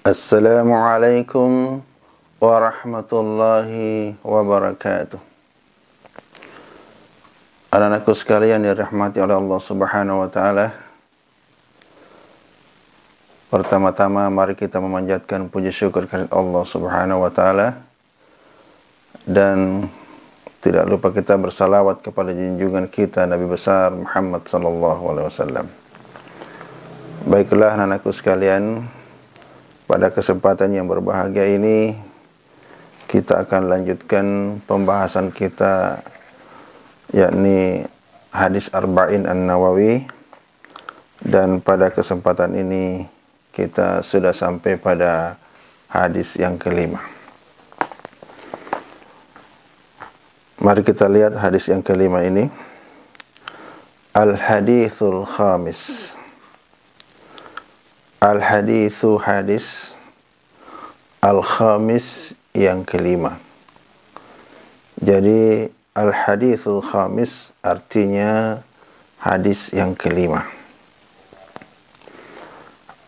Assalamualaikum warahmatullahi wabarakatuh. Anak-anakku sekalian dirahmati oleh Allah Subhanahu wa taala. Pertama-tama mari kita memanjatkan puji syukur kepada Allah Subhanahu wa taala, dan tidak lupa kita bersalawat kepada junjungan kita Nabi besar Muhammad sallallahu alaihi wasallam. Baiklah anak-anakku sekalian, pada kesempatan yang berbahagia ini kita akan lanjutkan pembahasan kita, yakni hadis Arba'in An-Nawawi, dan pada kesempatan ini kita sudah sampai pada hadis yang kelima. Mari kita lihat hadis yang kelima ini. Al-hadithul khamis. Al-hadithu hadis al-khamis yang kelima. Jadi al-hadithul khamis artinya hadis yang kelima.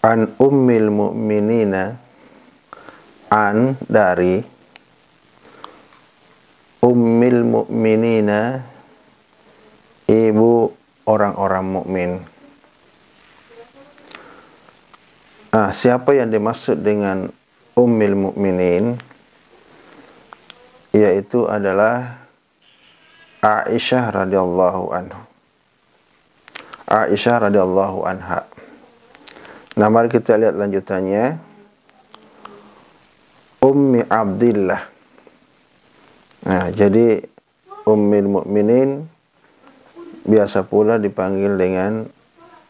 An ummil mu'minina, an dari ummil mu'minina, ibu orang-orang mukmin. Siapa yang dimaksud dengan ummil mu'minin? Yaitu adalah Aisyah radhiyallahu anha. Aisyah radhiyallahu anha. Nah, mari kita lihat lanjutannya. Ummi Abdillah. Nah, jadi ummil mu'minin biasa pula dipanggil dengan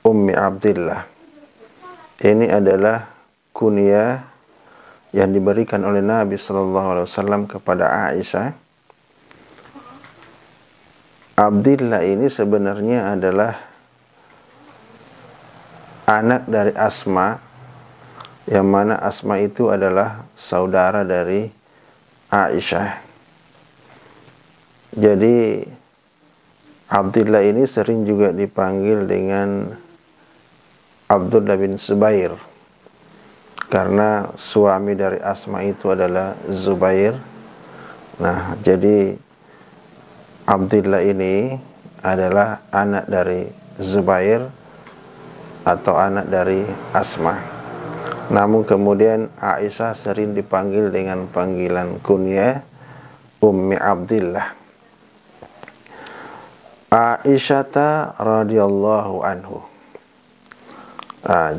Ummi Abdillah. Ini adalah kunyah yang diberikan oleh Nabi sallallahu alaihi wasallam kepada Aisyah. Abdillah ini sebenarnya adalah anak dari Asma, yang mana Asma itu adalah saudara dari Aisyah. Jadi Abdillah ini sering juga dipanggil dengan Abdullah bin Zubair, karena suami dari Asma itu adalah Zubair. Nah, jadi Abdillah ini adalah anak dari Zubair atau anak dari Asma. Namun kemudian Aisyah sering dipanggil dengan panggilan kunyah Ummi Abdillah. Aisyata radhiyallahu anhu.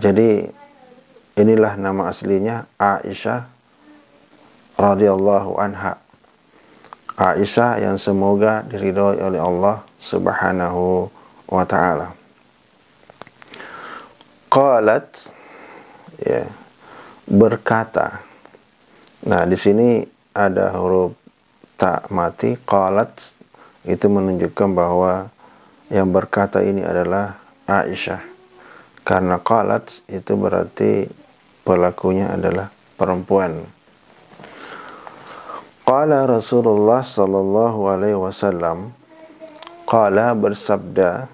Jadi inilah nama aslinya, Aisyah radhiyallahu anha. Aisyah yang semoga diridhoi oleh Allah Subhanahu wa taala. Qalat, ya, berkata. Nah, di sini ada huruf ta mati, qalat, itu menunjukkan bahwa yang berkata ini adalah Aisyah. Karena qalat itu berarti pelakunya adalah perempuan. Qala Rasulullah sallallahu alaihi wasallam. Qala, bersabda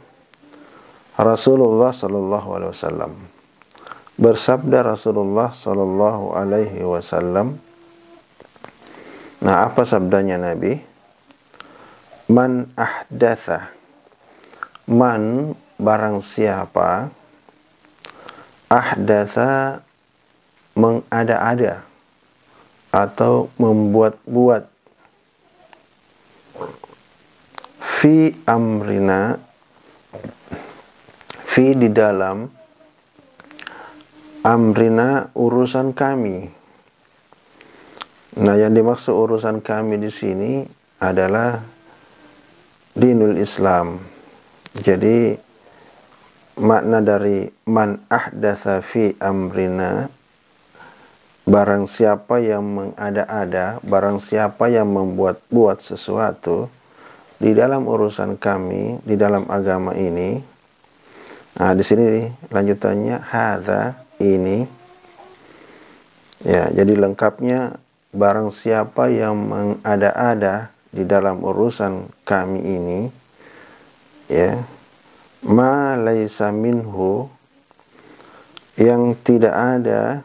Rasulullah sallallahu alaihi wasallam. Bersabda Rasulullah sallallahu alaihi wasallam. Nah, apa sabdanya Nabi? Man ahdatha. Man, barang siapa, ahdatha, mengada-ada atau membuat-buat, fi amrina, fi di dalam, amrina urusan kami. Nah, yang dimaksud urusan kami di sini adalah dinul Islam. Jadi makna dari man ahdatha fi amrina, barang siapa yang mengada-ada, barang siapa yang membuat-buat sesuatu di dalam urusan kami, di dalam agama ini. Nah, di sini lanjutannya hadza, ini. Ya, jadi lengkapnya barang siapa yang mengada-ada di dalam urusan kami ini, ya, ma laisa minhu, yang tidak ada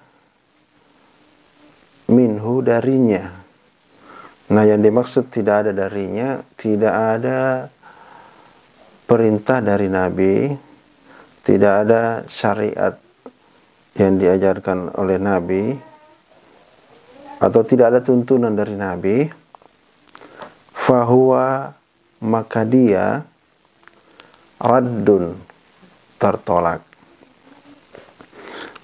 minhu darinya. Nah, yang dimaksud tidak ada darinya, tidak ada perintah dari Nabi, tidak ada syariat yang diajarkan oleh Nabi, atau tidak ada tuntunan dari Nabi, fahuwa, maka dia raddun, tertolak.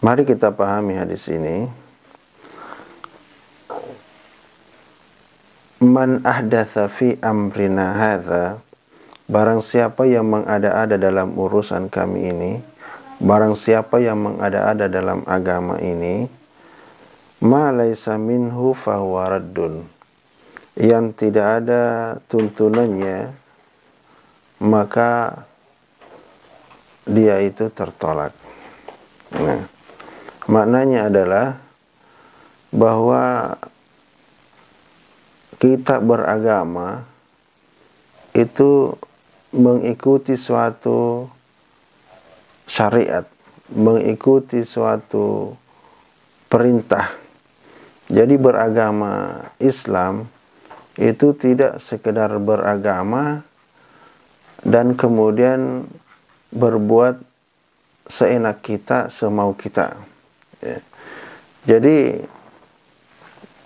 Mari kita pahami hadis ini. Man ahdatsa fi amrina hadza, barang siapa yang mengada-ada dalam urusan kami ini, barang siapa yang mengada-ada dalam agama ini, ma laisa minhu fahuwa raddun, yang tidak ada tuntunannya, maka dia itu tertolak. Nah, maknanya adalah bahwa kita beragama itu mengikuti suatu syariat, mengikuti suatu perintah. Jadi beragama Islam itu tidak sekedar beragama dan kemudian berbuat seenak kita, semau kita. Ya. Jadi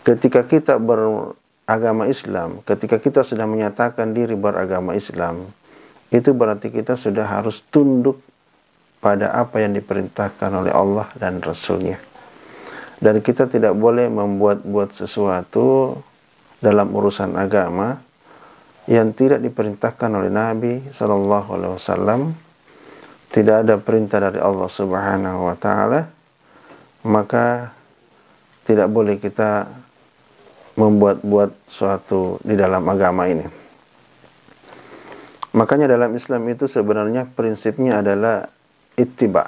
ketika kita beragama Islam, ketika kita sudah menyatakan diri beragama Islam, itu berarti kita sudah harus tunduk pada apa yang diperintahkan oleh Allah dan Rasul-Nya. Dan kita tidak boleh membuat-buat sesuatu dalam urusan agama yang tidak diperintahkan oleh Nabi SAW, tidak ada perintah dari Allah Subhanahu wa Ta'ala, maka tidak boleh kita membuat-buat suatu di dalam agama ini. Makanya dalam Islam itu sebenarnya prinsipnya adalah ittiba,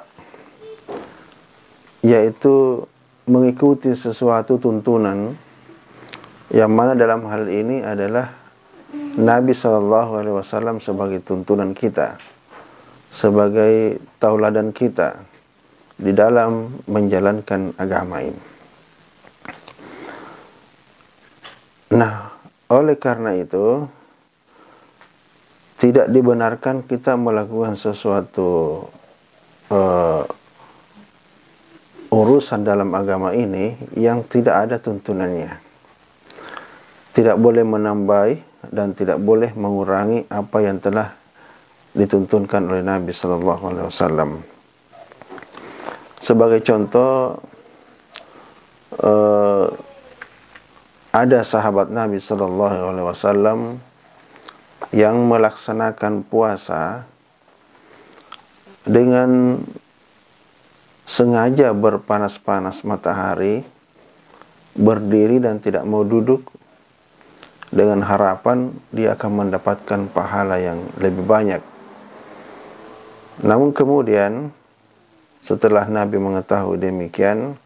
yaitu mengikuti sesuatu tuntunan, yang mana dalam hal ini adalah Nabi SAW sebagai tuntunan kita, sebagai tauladan kita di dalam menjalankan agama ini. Nah, oleh karena itu tidak dibenarkan kita melakukan sesuatu urusan dalam agama ini yang tidak ada tuntunannya. Tidak boleh menambahi dan tidak boleh mengurangi apa yang telah dituntunkan oleh Nabi sallallahu alaihi wasallam. Sebagai contoh, ada sahabat Nabi sallallahu alaihi wasallam yang melaksanakan puasa dengan sengaja berpanas-panas matahari, berdiri dan tidak mau duduk, dengan harapan dia akan mendapatkan pahala yang lebih banyak. Namun kemudian setelah Nabi mengetahui demikian,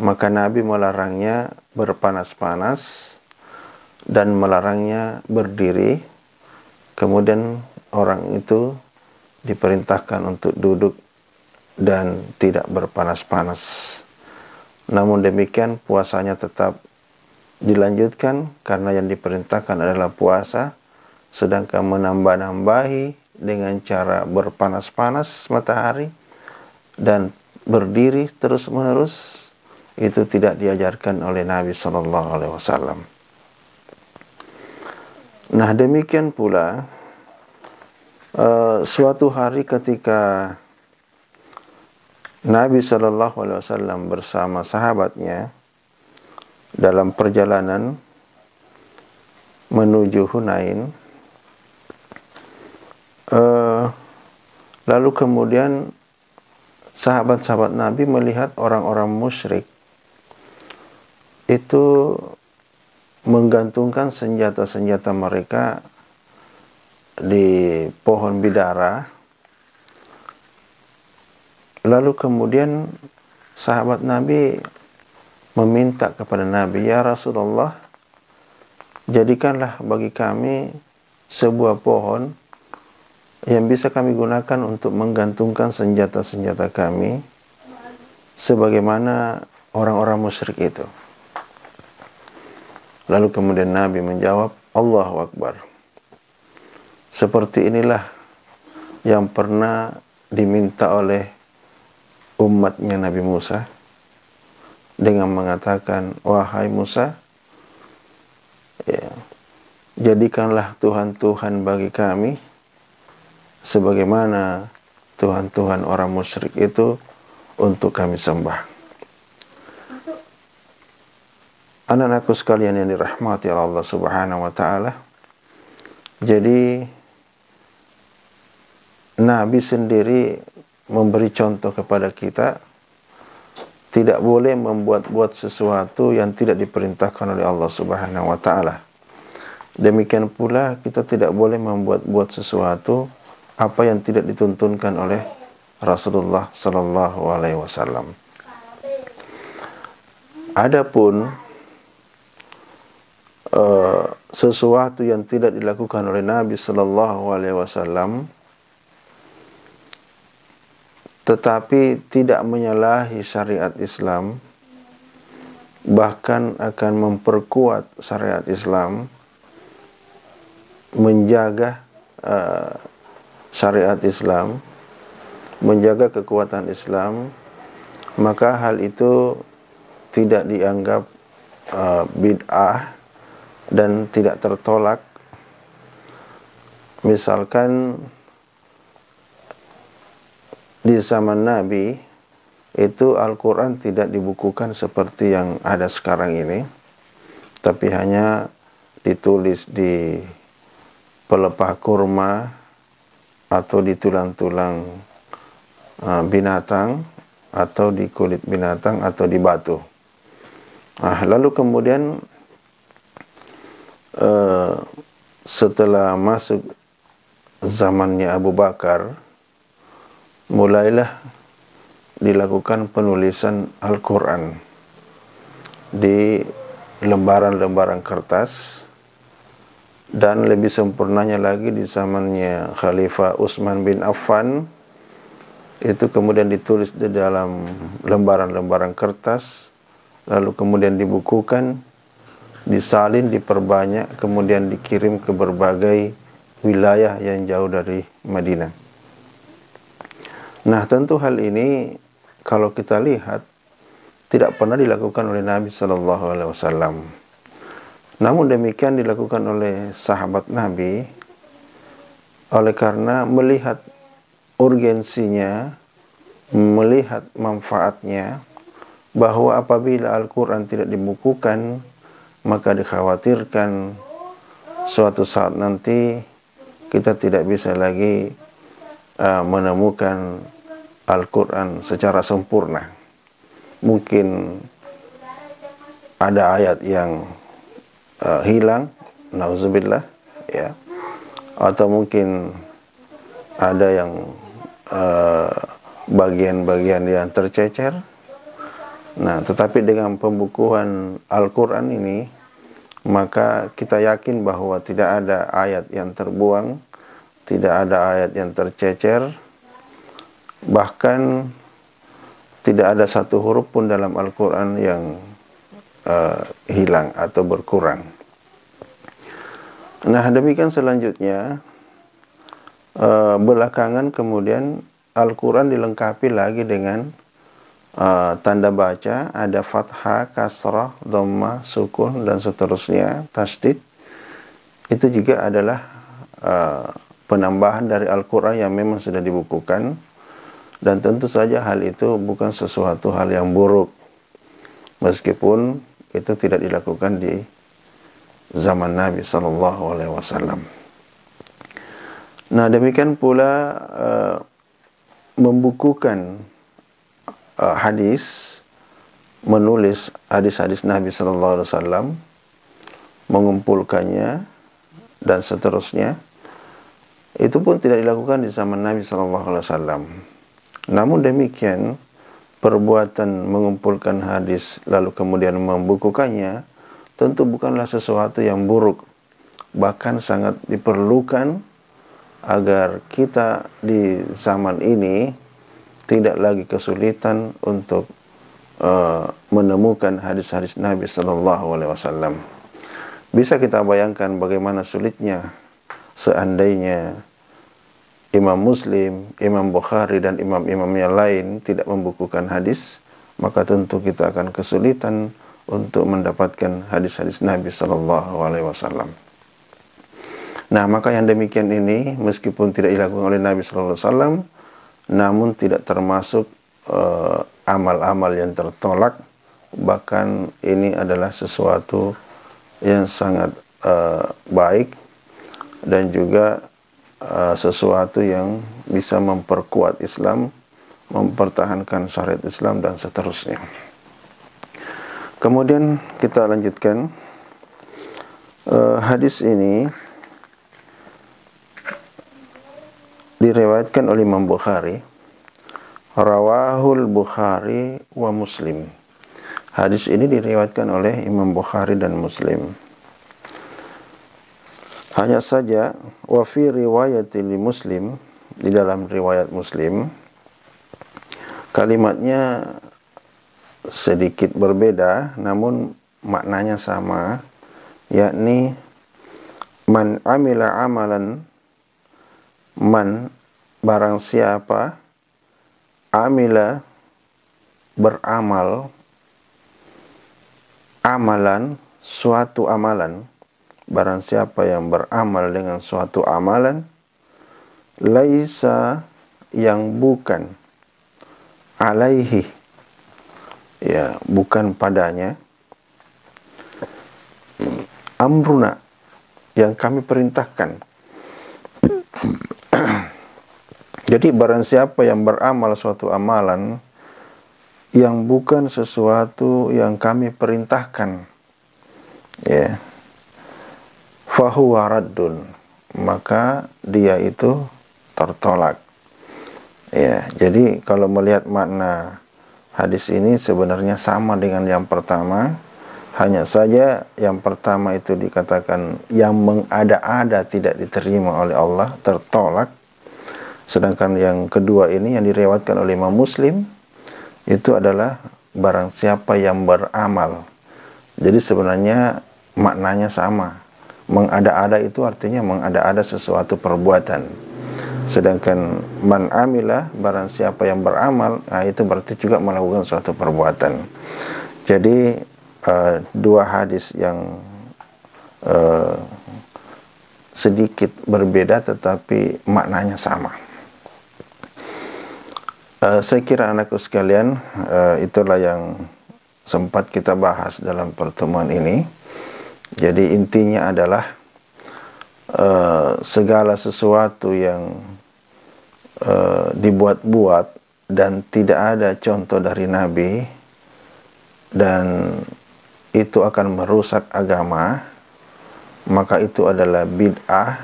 maka Nabi melarangnya berpanas-panas dan melarangnya berdiri. Kemudian orang itu diperintahkan untuk duduk dan tidak berpanas-panas. Namun demikian puasanya tetap dilanjutkan karena yang diperintahkan adalah puasa, sedangkan menambah-nambahi dengan cara berpanas-panas matahari dan berdiri terus-menerus itu tidak diajarkan oleh Nabi sallallahu alaihi wasallam. Nah, demikian pula suatu hari ketika Nabi sallallahu alaihi wasallam bersama sahabatnya dalam perjalanan menuju Hunain, lalu kemudian sahabat-sahabat Nabi melihat orang-orang musyrik itu menggantungkan senjata-senjata mereka di pohon bidara. Lalu kemudian sahabat Nabi meminta kepada Nabi, "Ya Rasulullah, jadikanlah bagi kami sebuah pohon yang bisa kami gunakan untuk menggantungkan senjata-senjata kami sebagaimana orang-orang musyrik itu." Lalu kemudian Nabi menjawab, Allahu Akbar. Seperti inilah yang pernah diminta oleh umatnya Nabi Musa dengan mengatakan, wahai Musa, ya, jadikanlah Tuhan-Tuhan bagi kami sebagaimana Tuhan-Tuhan orang musyrik itu untuk kami sembah. Anak-anakku sekalian yang dirahmati oleh Allah Subhanahu wa taala. Jadi Nabi sendiri memberi contoh kepada kita, tidak boleh membuat-buat sesuatu yang tidak diperintahkan oleh Allah Subhanahu wa taala. Demikian pula kita tidak boleh membuat-buat sesuatu apa yang tidak dituntunkan oleh Rasulullah sallallahu alaihi wasallam. Adapun sesuatu yang tidak dilakukan oleh Nabi sallallahu alaihi wasallam tetapi tidak menyalahi syariat Islam, bahkan akan memperkuat syariat Islam, menjaga syariat Islam, menjaga kekuatan Islam, maka hal itu tidak dianggap bid'ah dan tidak tertolak. Misalkan di zaman Nabi itu Al-Quran tidak dibukukan seperti yang ada sekarang ini, tapi hanya ditulis di pelepah kurma atau di tulang-tulang binatang atau di kulit binatang atau di batu. Lalu kemudian setelah masuk zamannya Abu Bakar, mulailah dilakukan penulisan Al-Quran di lembaran-lembaran kertas, dan lebih sempurnanya lagi di zamannya Khalifah Utsman bin Affan, itu kemudian ditulis di dalam lembaran-lembaran kertas, lalu kemudian dibukukan, disalin, diperbanyak, kemudian dikirim ke berbagai wilayah yang jauh dari Madinah. Nah, tentu hal ini kalau kita lihat tidak pernah dilakukan oleh Nabi sallallahu alaihi wasallam. Namun demikian dilakukan oleh sahabat Nabi oleh karena melihat urgensinya, melihat manfaatnya, bahwa apabila Al-Quran tidak dibukukan, maka dikhawatirkan suatu saat nanti kita tidak bisa lagi menemukan Al-Quran secara sempurna. Mungkin ada ayat yang hilang, nauzubillah, ya, atau mungkin ada yang bagian-bagian yang tercecer. Nah, tetapi dengan pembukuan Al-Quran ini, maka kita yakin bahwa tidak ada ayat yang terbuang, tidak ada ayat yang tercecer, bahkan tidak ada satu huruf pun dalam Al-Quran yang hilang atau berkurang. Nah, demikian selanjutnya, belakangan kemudian Al-Quran dilengkapi lagi dengan tanda baca, ada fathah, kasrah, dhammah, sukun, dan seterusnya, tasdid. Itu juga adalah penambahan dari Al-Quran yang memang sudah dibukukan, dan tentu saja hal itu bukan sesuatu hal yang buruk, meskipun itu tidak dilakukan di zaman Nabi sallallahu alaihi wasallam. Nah, demikian pula membukukan hadis, menulis hadis-hadis Nabi sallallahu alaihi wasallam, mengumpulkannya dan seterusnya, itu pun tidak dilakukan di zaman Nabi sallallahu alaihi wasallam. Namun demikian, perbuatan mengumpulkan hadis lalu kemudian membukukannya tentu bukanlah sesuatu yang buruk, bahkan sangat diperlukan agar kita di zaman ini tidak lagi kesulitan untuk menemukan hadis-hadis Nabi sallallahu alaihi wasallam. Bisa kita bayangkan bagaimana sulitnya seandainya Imam Muslim, Imam Bukhari, dan imam-imam yang lain tidak membukukan hadis, maka tentu kita akan kesulitan untuk mendapatkan hadis-hadis Nabi Sallallahu Alaihi Wasallam. Nah, maka yang demikian ini meskipun tidak dilakukan oleh Nabi Sallallahu Alaihi Wasallam, namun tidak termasuk amal-amal yang tertolak. Bahkan ini adalah sesuatu yang sangat baik dan juga sesuatu yang bisa memperkuat Islam, mempertahankan syariat Islam, dan seterusnya. Kemudian kita lanjutkan. Hadis ini diriwayatkan oleh Imam Bukhari. Rawahul Bukhari wa Muslim. Hadis ini diriwayatkan oleh Imam Bukhari dan Muslim. Hanya saja wa fi riwayati li Muslim, di dalam riwayat Muslim kalimatnya sedikit berbeda namun maknanya sama, yakni man amila amalan, man barang siapa, amila beramal, amalan suatu amalan, barang siapa yang beramal dengan suatu amalan, laisa yang bukan, alaihi ya bukan padanya, amruna yang kami perintahkan. Jadi barang siapa yang beramal suatu amalan yang bukan sesuatu yang kami perintahkan, ya, fahuwa raddun, maka dia itu tertolak. Ya, jadi kalau melihat makna hadis ini sebenarnya sama dengan yang pertama, hanya saja yang pertama itu dikatakan yang mengada-ada tidak diterima oleh Allah, tertolak. Sedangkan yang kedua ini yang diriwayatkan oleh Imam Muslim itu adalah barang siapa yang beramal. Jadi sebenarnya maknanya sama. Mengada-ada itu artinya mengada-ada sesuatu perbuatan. Sedangkan man amila, barang siapa yang beramal, nah itu berarti juga melakukan suatu perbuatan. Jadi dua hadis yang sedikit berbeda tetapi maknanya sama. Saya kira anakku sekalian, itulah yang sempat kita bahas dalam pertemuan ini. Jadi intinya adalah segala sesuatu yang dibuat-buat dan tidak ada contoh dari Nabi dan itu akan merusak agama, maka itu adalah bid'ah,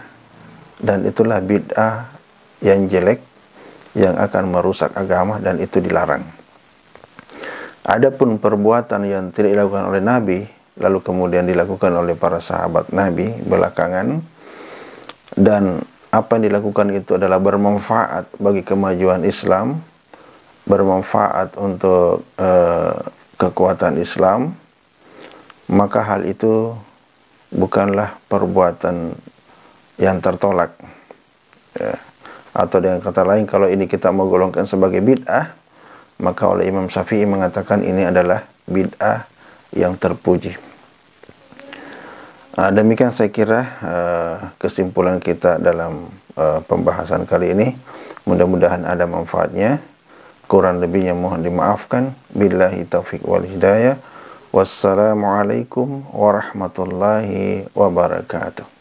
dan itulah bid'ah yang jelek yang akan merusak agama, dan itu dilarang. Adapun perbuatan yang tidak dilakukan oleh Nabi lalu kemudian dilakukan oleh para sahabat Nabi belakangan, dan apa yang dilakukan itu adalah bermanfaat bagi kemajuan Islam, bermanfaat untuk kekuatan Islam, maka hal itu bukanlah perbuatan yang tertolak, ya. Atau dengan kata lain, kalau ini kita mau golongkan sebagai bid'ah, maka oleh Imam Syafi'i mengatakan ini adalah bid'ah yang terpuji. Demikian saya kira kesimpulan kita dalam pembahasan kali ini. Mudah-mudahan ada manfaatnya. Kurang lebihnya mohon dimaafkan. Billahi taufiq wal hidayah. Wassalamualaikum warahmatullahi wabarakatuh.